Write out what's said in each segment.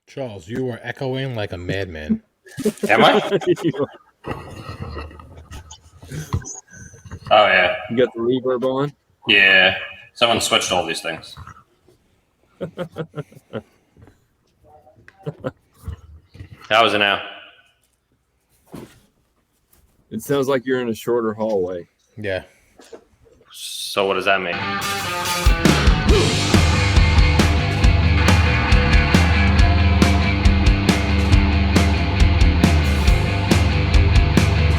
Charles, you are echoing like a madman. Am I? Oh, yeah. You got the reverb on? Yeah. Someone switched all these things. How is it now? It sounds like you're in a shorter hallway. Yeah. So what does that mean?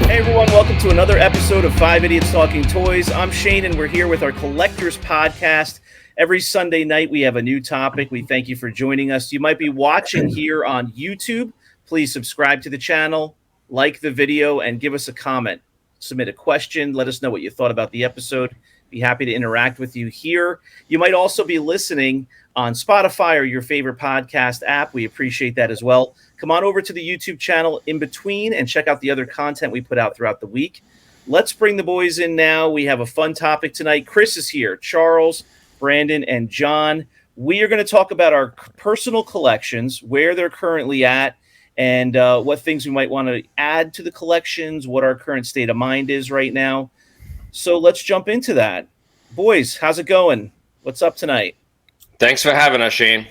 Hey everyone, welcome to another episode of 5 Idiots Talking Toys. I'm Shane and we're here with our Collectors Podcast. Every Sunday night we have a new topic. We thank you for joining us. You might be watching here on YouTube. Please subscribe to the channel, like the video, and give us a comment. Submit a question. Let us know what you thought about the episode. Be happy to interact with you here. You might also be listening on Spotify or your favorite podcast app. We appreciate that as well. Come on over to the YouTube channel in between and check out the other content we put out throughout the week. Let's bring the boys in now. We have a fun topic tonight. Chris is here. Charles, Brandon, and John. We are going to talk about our personal collections, where they're currently at, and what things we might want to add to the collections, what our current state of mind is right now. So let's jump into that. Boys, how's it going? What's up tonight? Thanks for having us, Shane.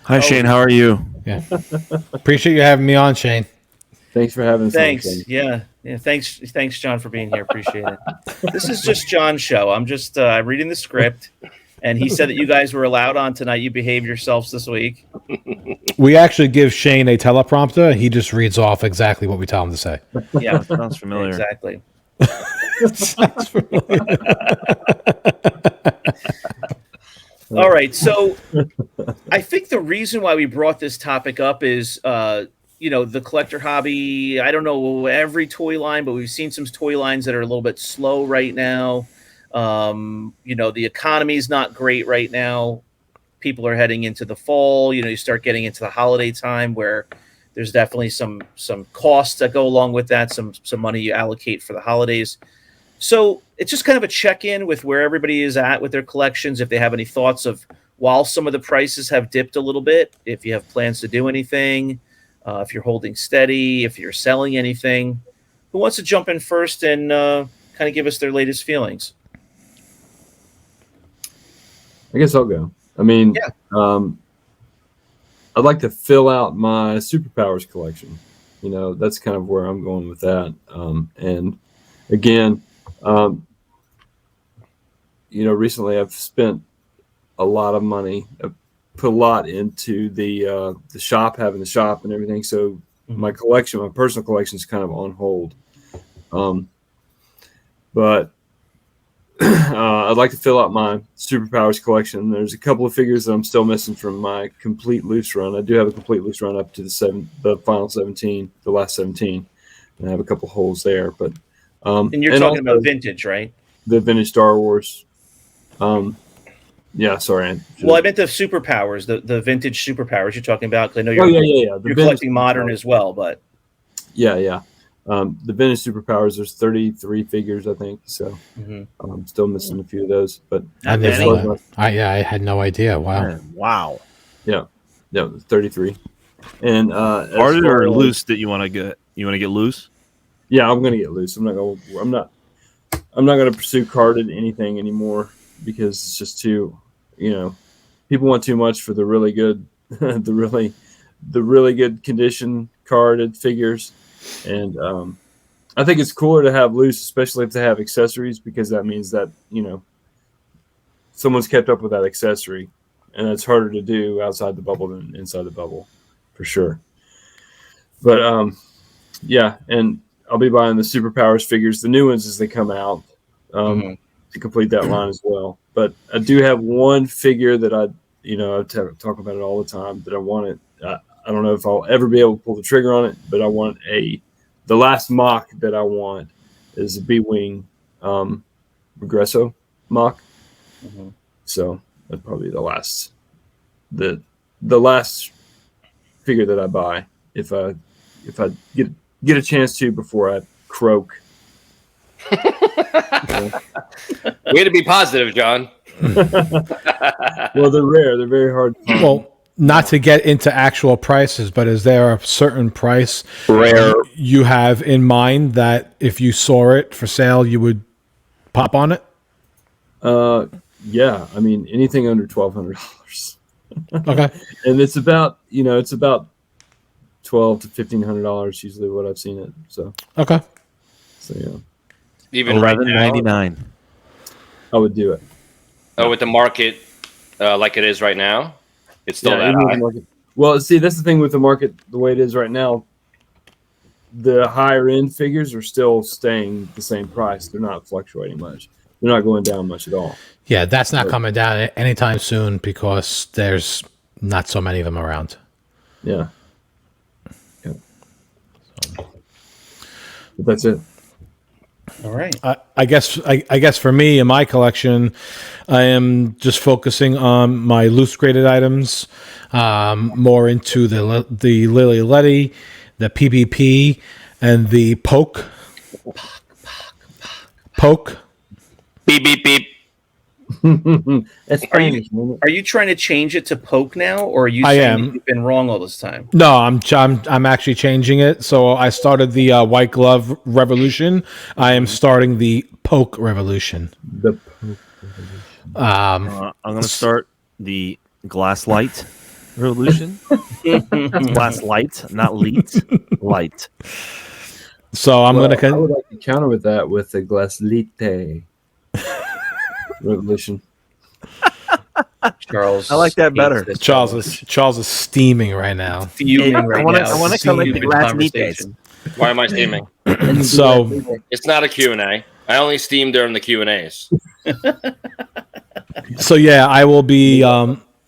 Hi, Shane. How are you? Yeah. Appreciate you having me on, Shane. Thanks for having us. Thanks. On, yeah. Thanks, John, for being here. Appreciate it. This is just John's show. I'm just reading the script, and he said that you guys were allowed on tonight. You behaved yourselves this week. We actually give Shane a teleprompter. He just reads off exactly what we tell him to say. Yeah, That sounds familiar. exactly. Sounds familiar. All right, so I think the reason why we brought this topic up is, the collector hobby. I don't know every toy line, but we've seen some toy lines that are a little bit slow right now. The economy is not great right now. People are heading into the fall. You start getting into the holiday time where there's definitely some costs that go along with that, some money you allocate for the holidays. So it's just kind of a check-in with where everybody is at with their collections, if they have any thoughts of, while some of the prices have dipped a little bit, if you have plans to do anything, if you're holding steady, if you're selling anything. Who wants to jump in first and kind of give us their latest feelings? I guess I'll go. I mean, I'd like to fill out my superpowers collection. That's kind of where I'm going with that. And again, recently I've spent a lot of money. I've put a lot into the shop, having the shop and everything. So my personal collection is kind of on hold. But I'd like to fill out my superpowers collection. There's a couple of figures that I'm still missing from my complete loose run. I do have a complete loose run up to the final 17, the last 17, and I have a couple holes there. But And you're talking about vintage, right? The vintage Star Wars. Yeah, sorry. Well, I meant the superpowers, the vintage superpowers you're talking about. Because I know you're, you're collecting modern as well, but yeah. The vintage superpowers, there's 33 figures, I think. So I'm still missing a few of those. But I had no idea. Wow. Wow. Yeah, 33. And Hardened or loose that you want to get? You want to get loose? Yeah, I'm gonna get loose. I'm not gonna pursue carded anything anymore because it's just too, people want too much for the really good, the really good condition carded figures. And I think it's cooler to have loose, especially if they have accessories, because that means that, someone's kept up with that accessory, and it's harder to do outside the bubble than inside the bubble, for sure. But and I'll be buying the superpowers figures, the new ones as they come out, to complete that line as well. But I do have one figure that I talk about it all the time that I wanted. I don't know if I'll ever be able to pull the trigger on it, but I want the last mock that I want is a B-Wing Regresso mock. So that's probably the last figure that I buy if I get a chance to before I croak. Way to be positive, John. Well, they're rare. They're very hard to find. Well, not to get into actual prices, but is there a certain price Rare. you have in mind that if you saw it for sale, you would pop on it? Yeah, I mean anything under $1,200, Okay. and it's about $1,200 to $1,500 usually what I've seen it. So Okay. yeah, Even right now, $11.99. I would do it. with the market like it is right now, it's still that even with high. the market. Well, see, that's the thing with the market the way it is right now. The higher end figures are still staying the same price. They're not fluctuating much. They're not going down much at all. Yeah, that's not coming down anytime soon because there's not so many of them around. Yeah. But that's it. All right. I guess for me in my collection, I am just focusing on my loose graded items, more into the Lily Letty, the PvP, and the poke. Poke. Beep beep beep. That's Are you- Spanish, isn't it? Are you trying to change it to poke now, or are you I saying am. that you've been wrong all this time? No, I'm actually changing it. So I started the white glove revolution. I am starting the poke revolution. The I'm going to start the glass light revolution. Glass light, not leet. Light. So I'm I gonna. would like to counter with that with the glaslite revolution. Charles, I like that hates better. this Charles so is steaming right now. much. Fuming right wanna- now. I wanna It's a come into stupid glass conversation. Why am I steaming? So It's not a Q&A. I only steam during the Q&As. So yeah, I will be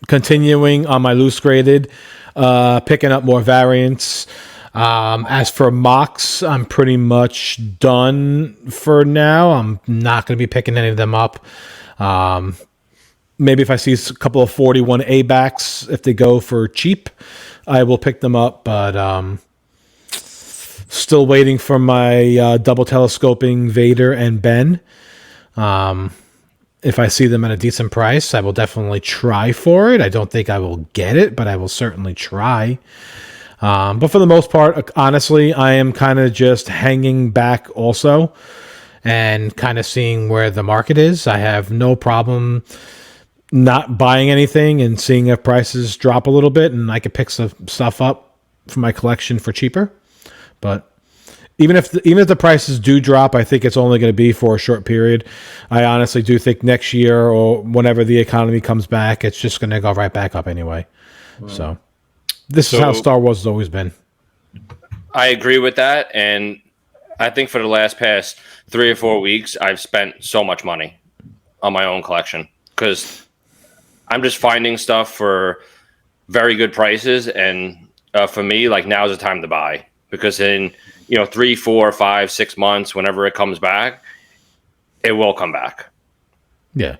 continuing on my loose graded, picking up more variants. As for mocks, I'm pretty much done for now. I'm not going to be picking any of them up. Maybe if I see a couple of 41A backs, if they go for cheap, I will pick them up. But still waiting for my double telescoping Vader and Ben. If I see them at a decent price, I will definitely try for it. I don't think I will get it, but I will certainly try. But for the most part, honestly, I am kind of just hanging back also and kind of seeing where the market is. I have no problem not buying anything and seeing if prices drop a little bit and I could pick some stuff up for my collection for cheaper. But even if the prices do drop, I think it's only going to be for a short period. I honestly do think next year or whenever the economy comes back, it's just going to go right back up anyway. So this is how Star Wars has always been. I agree with that, and I think for the past 3 or 4 weeks, I've spent so much money on my own collection because I'm just finding stuff for very good prices, and for me, like now is the time to buy because in 3, 4, 5, 6 months, whenever it comes back, it will come back. Yeah,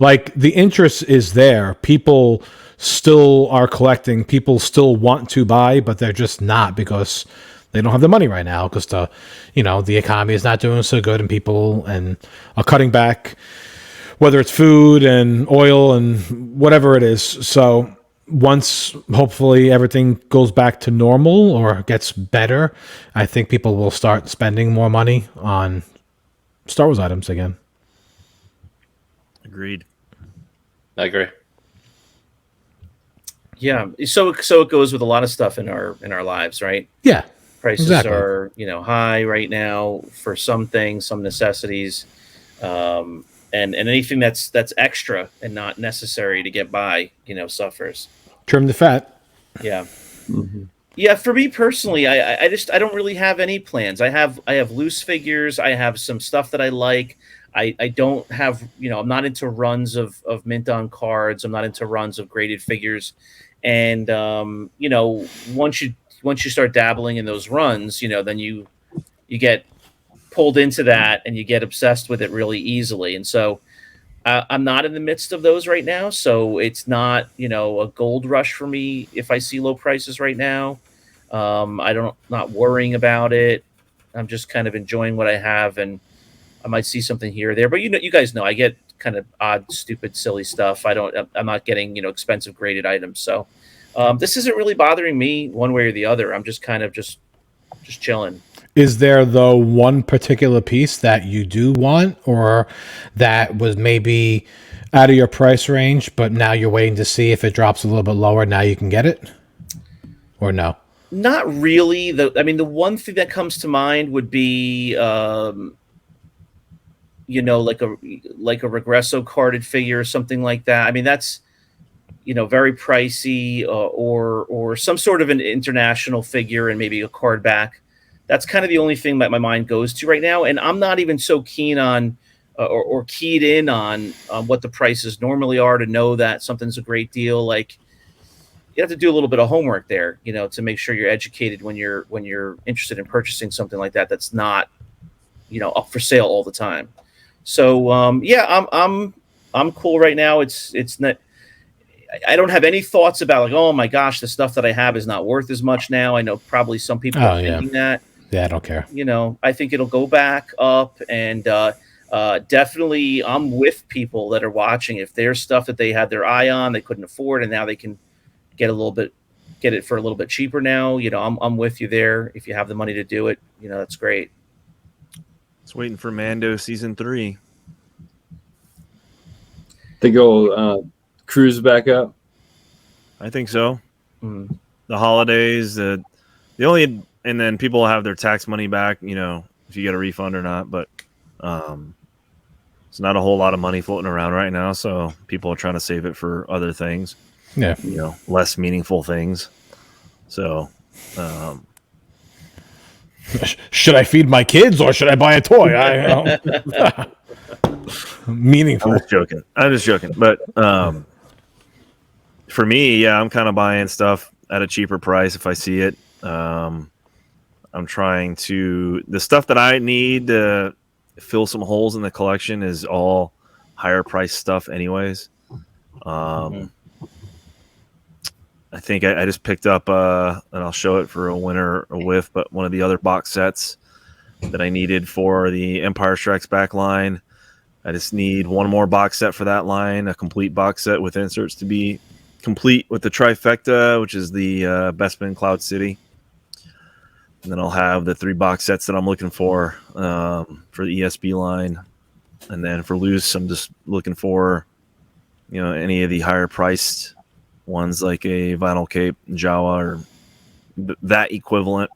like the interest is there. People still are collecting. People still want to buy, but they're just not because they don't have the money right now because the economy is not doing so good and people are cutting back, whether it's food and oil and whatever it is. So once hopefully everything goes back to normal or gets better, I think people will start spending more money on Star Wars items again. Agreed. I agree. Yeah. So it goes with a lot of stuff in our lives, right? Yeah. Prices Exactly. are high right now for some things, some necessities, and anything that's extra and not necessary to get by, suffers. Trim the fat. Yeah. Yeah, for me personally, I don't really have any plans. I have loose figures. I have some stuff that I like. I don't have, I'm not into runs of mint on cards. I'm not into runs of graded figures. And once you start dabbling in those runs, then you get pulled into that and you get obsessed with it really easily. And so I'm not in the midst of those right now. So it's not, a gold rush for me if I see low prices right now. Not worrying about it. I'm just kind of enjoying what I have, and I might see something here or there. But you guys know I get kind of odd, stupid, silly stuff. I'm not getting expensive graded items. So This isn't really bothering me one way or the other. I'm just kind of just chilling. Is there, though, one particular piece that you do want, or that was maybe out of your price range, but now you're waiting to see if it drops a little bit lower, now you can get it? Or no? Not really. The one thing that comes to mind would be, like a Regresso carded figure or something like that. I mean, that's very pricey, or some sort of an international figure and maybe a card back. That's kind of the only thing that my mind goes to right now, and I'm not even so keen on or keyed in on what the prices normally are to know that something's a great deal. Like, you have to do a little bit of homework there, to make sure you're educated when you're interested in purchasing something like that. That's not, up for sale all the time. So I'm cool right now. It's not. I don't have any thoughts about like, oh my gosh, the stuff that I have is not worth as much now. I know probably some people are thinking that. Yeah, I don't care. I think it'll go back up, and definitely I'm with people that are watching. If there's stuff that they had their eye on, they couldn't afford, and now they can get it for a little bit cheaper now. I'm with you there. If you have the money to do it, that's great. It's waiting for Mando season 3. Think it'll cruise back up. I think so. Mm. The holidays, the only, and then people have their tax money back, if you get a refund or not. But it's not a whole lot of money floating around right now, so people are trying to save it for other things. Yeah. Less meaningful things. So, should I feed my kids or should I buy a toy? Meaningful. I'm just joking. But for me, yeah, I'm kind of buying stuff at a cheaper price if I see it. I'm trying to, the stuff that I need to fill some holes in the collection is all higher price stuff anyways. I think I just picked up, and I'll show it for a winner or whiff, but one of the other box sets that I needed for the Empire Strikes Back line. I just need one more box set for that line, a complete box set with inserts to be complete with the trifecta, which is the Bespin Cloud City. And then I'll have the 3 box sets that I'm looking for the ESB line. And then for loose, I'm just looking for, any of the higher priced ones like a Vinyl Cape, Jawa, or that equivalent.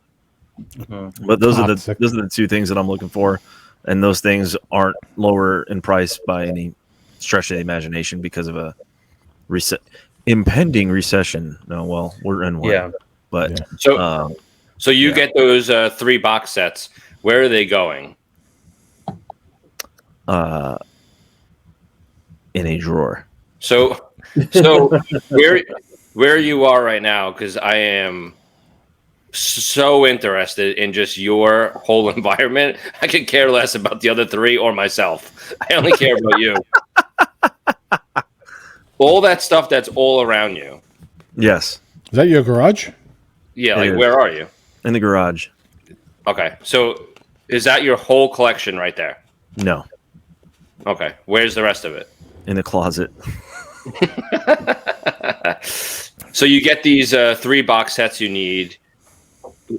Mm-hmm. But those are the 2 things that I'm looking for. And those things aren't lower in price by any stretch of the imagination because of a impending recession. No, well, we're in one. Yeah. But so you get those 3 box sets. Where are they going? In a drawer. So where you are right now, because I am so interested in just your whole environment. I could care less about the other 3 or myself. I only care about you. All that stuff that's all around you. Yes. Is that your garage? Yeah, like where are you? In the garage. Okay, so is that your whole collection right there? No. Okay, where's the rest of it? In the closet. So you get these 3 box sets you need.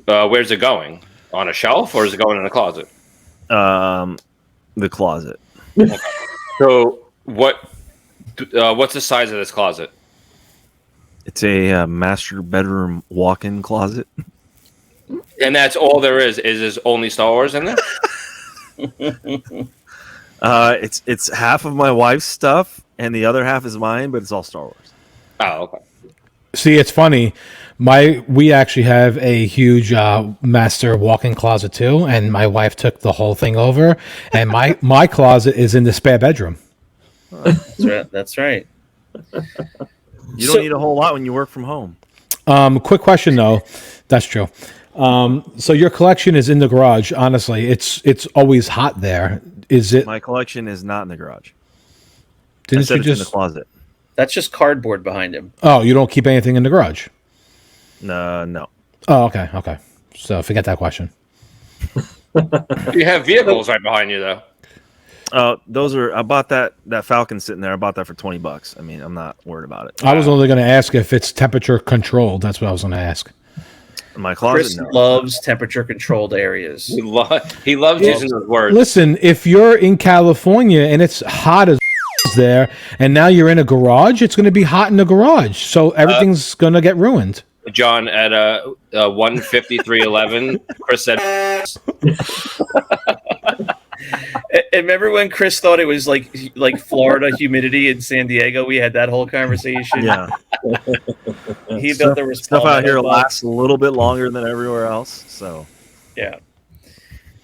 Where's it going? On a shelf, or is it going in the closet? The closet. Okay. So what's the size of this closet? It's a master bedroom walk-in closet. And that's all there is? Is there only Star Wars in there? It's half of my wife's stuff, and the other half is mine, but it's all Star Wars. Oh, okay. See, it's funny. We actually have a huge master walk-in closet too, and my wife took the whole thing over. And my closet is in the spare bedroom. That's right. You don't need a whole lot when you work from home. Quick question though. That's true. So your collection is in the garage. Honestly, it's always hot there. Is it? My collection is not in the garage. Didn't you it's in the closet? That's just cardboard behind him. Oh, you don't keep anything in the garage? No. Oh, okay. So forget that question. You have vehicles right behind you, though. Those are. I bought that Falcon sitting there. I bought that for $20. I mean, I'm not worried about it. I was only going to ask if it's temperature controlled. That's what I was going to ask. In my closet, Chris no. loves temperature controlled areas. He loves using those words. Listen, if you're in California and it's hot as there, and now you're in a garage, it's going to be hot in the garage. So everything's going to get ruined. John, at 1:53:11, Chris said, And remember when Chris thought it was like Florida humidity in San Diego? We had that whole conversation. Yeah, He thought there was stuff out here palmetto lasts a little bit longer than everywhere else. So Yeah.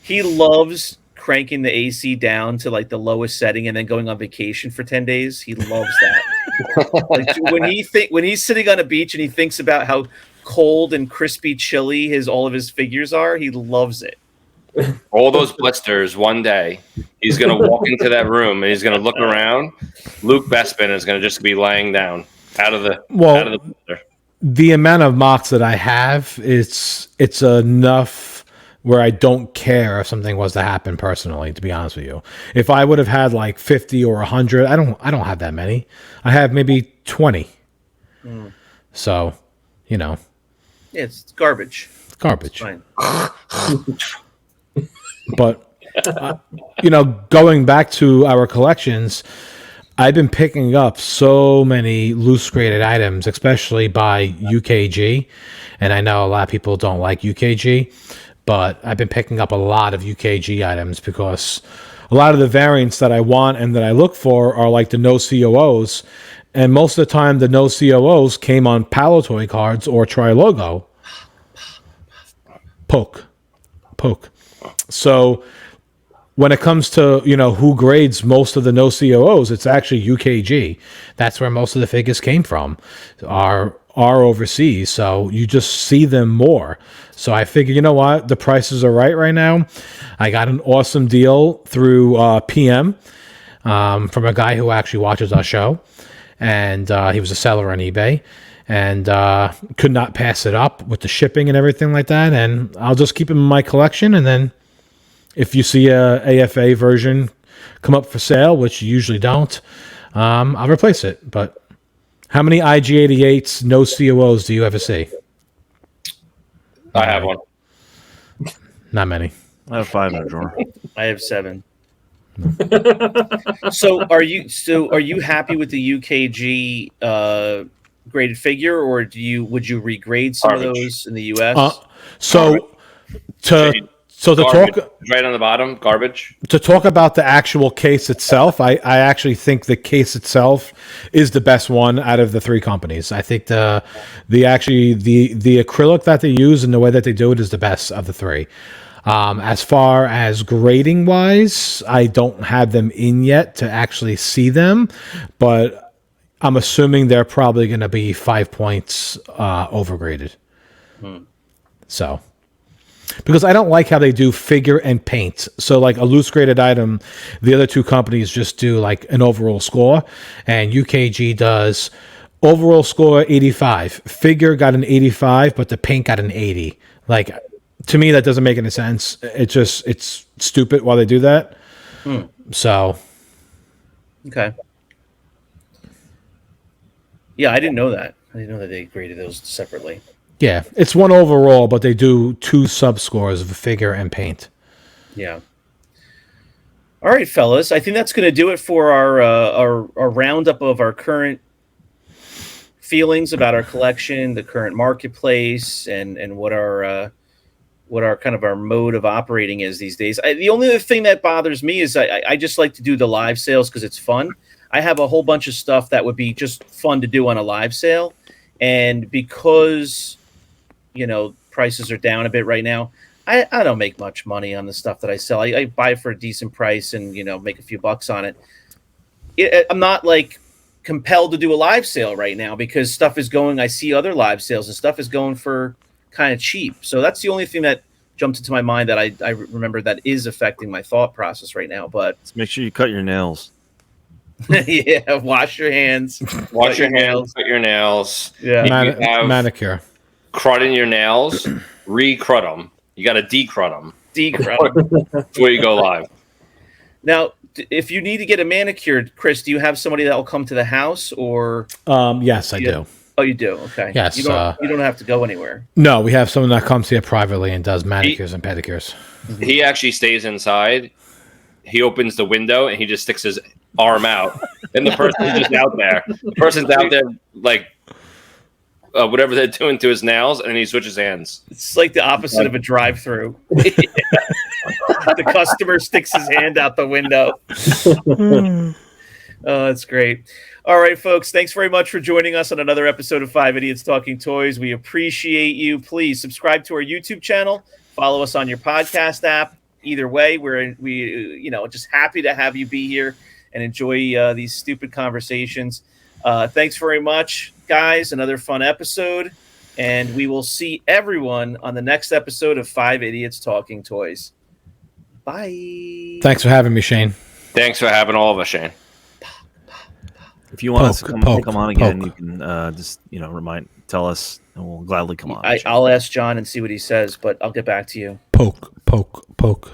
He loves cranking the AC down to like the lowest setting and then going on vacation for 10 days. He loves that. Like when he's sitting on a beach and he thinks about how cold and crispy chilly all of his figures are, he loves it. all those blisters, one day, he's going to walk into that room and he's going to look around. Luke Bespin is going to just be laying down out of the blister. The amount of mocks that I have, it's enough where I don't care if something was to happen personally, to be honest with you. If I would have had like 50 or 100, I don't have that many. I have maybe 20. So, Yeah, it's garbage. it's garbage. Fine. But, going back to our collections, I've been picking up so many loose graded items, especially by UKG. And I know a lot of people don't like UKG, but I've been picking up a lot of UKG items because a lot of the variants that I want and that I look for are like the no COOs. And most of the time, the no COOs came on Palatoy cards or Tri-Logo. Poke. So when it comes to, who grades most of the no COOs, it's actually UKG. That's where most of the figures came from, are overseas. So you just see them more. So I figure, you know what? The prices are right now. I got an awesome deal through PM from a guy who actually watches our show. And he was a seller on eBay. And could not pass it up with the shipping and everything like that. And I'll just keep them in my collection. And then if you see a AFA version come up for sale, which you usually don't, I'll replace it. But how many IG-88s, no COOs do you ever see? I have one. Not many. I have 5 in a drawer. I have 7. So are you happy with the UKG graded figure, or would you regrade some of those in the US? To Garbage. talk Right on the bottom, garbage. to talk about the actual case itself, I actually think the case itself is the best one out of the 3 companies. I think the acrylic that they use and the way that they do it is the best of the 3. As far as grading wise, I don't have them in yet to actually see them, but I'm assuming they're probably going to be 5 points overgraded. So, because I don't like how they do figure and paint. So, like a loose graded item, the other 2 companies just do like an overall score, and UKG does overall score 85. Figure got an 85, but the paint got an 80. Like, to me, that doesn't make any sense. It's stupid why they do that. So, Okay. Yeah, I didn't know that. I didn't know that they graded those separately. yeah, it's one overall, but they do 2 sub scores of figure and paint. Yeah. All right, fellas. I think that's going to do it for our roundup of our current feelings about our collection, the current marketplace, and what our kind of our mode of operating is these days. The only other thing that bothers me is I just like to do the live sales because it's fun. I have a whole bunch of stuff that would be just fun to do on a live sale, and because prices are down a bit right now, I don't make much money on the stuff that I sell. I buy for a decent price and make a few bucks on it. I'm not like compelled to do a live sale right now because stuff is going. I see other live sales and stuff is going for kind of cheap. So that's the only thing that jumped into my mind that I remember that is affecting my thought process right now. But Just make sure you cut your nails. yeah, wash your hands. Wash your hands, cut your nails. Yeah. If you have Manicure. crud in your nails, re-crud them. You got to decrud them Decrud. before you go live. Now, if you need to get a manicure, Chris, do you have somebody that will come to the house, or? Yes, I do. Oh, you do. Okay. Yes, You don't have to go anywhere. No, we have someone that comes here privately and does manicures and pedicures. He actually stays inside. He opens the window and he just sticks his arm out, and the person's just out there. The person's out there like whatever they're doing to his nails, and he switches hands. It's like the opposite of a drive-through. The customer sticks his hand out the window. Oh, that's great. All right, folks. Thanks very much for joining us on another episode of 5 Idiots Talking Toys. We appreciate you. Please subscribe to our YouTube channel. Follow us on your podcast app. Either way, we just happy to have you be here and enjoy these stupid conversations. Thanks very much, guys. Another fun episode. And we will see everyone on the next episode of 5 Idiots Talking Toys. Bye. Thanks for having me, Shane. Thanks for having all of us, Shane. If you want us to Poke, come on again, poke. you can just tell us, and we'll gladly come on. I'll ask John and see what he says, but I'll get back to you. Poke, poke, poke.